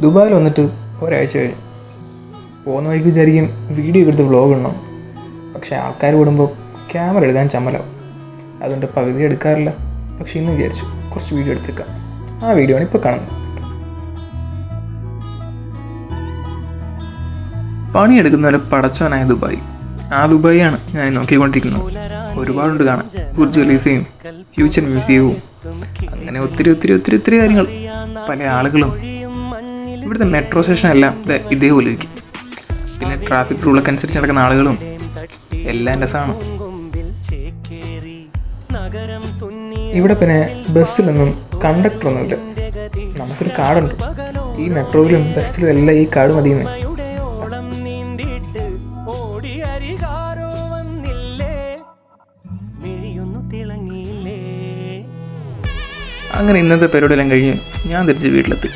ദുബായിൽ വന്നിട്ട് ഒരാഴ്ച കഴിഞ്ഞു. പോകുന്ന വഴിക്ക് വിചാരിക്കും വീഡിയോ എടുത്ത് വ്ളോഗ് ഇടണം. പക്ഷേ ആൾക്കാർ വിടുമ്പോൾ ക്യാമറ എടുക്കാൻ ചമ്മലാവും. അതുകൊണ്ട് പകുതി എടുക്കാറില്ല. പക്ഷേ ഇന്ന് വിചാരിച്ചു കുറച്ച് വീഡിയോ എടുത്തേക്കാം. ആ വീഡിയോ ആണ് ഇപ്പോൾ കാണുന്നത്. പണിയെടുക്കുന്നവരെ പടച്ചവനായ ദുബായ്. ആ ദുബായിയാണ് ഞാൻ നോക്കിക്കൊണ്ടിരിക്കുന്നത്. ഒരുപാടുണ്ട് കാണാൻ. ബുർജ് ഖലീഫയും ഫ്യൂച്ചർ മ്യൂസിയവും അങ്ങനെ ഒത്തിരി ഒത്തിരി ഒത്തിരി ഒത്തിരി കാര്യങ്ങൾ. പല ആളുകളും. ഇവിടുത്തെ മെട്രോ സ്റ്റേഷൻ എല്ലാം ഇതേപോലെ ഇരിക്കും. പിന്നെ ട്രാഫിക് റൂളൊക്കെ അനുസരിച്ച് നടക്കുന്ന ആളുകളും എല്ലാം രസമാണ്. ഇവിടെ പിന്നെ ബസ്സിലൊന്നും കണ്ടക്ടറൊന്നുമില്ല. നമുക്കൊരു കാർഡുണ്ട്. ഈ മെട്രോയിലും ബസ്സിലും എല്ലാം ഈ കാർഡ് മതിയെന്ന്. അങ്ങനെ ഇന്നത്തെ പരിപാടിയെല്ലാം കഴിഞ്ഞ് ഞാൻ തിരിച്ച് വീട്ടിലെത്തി.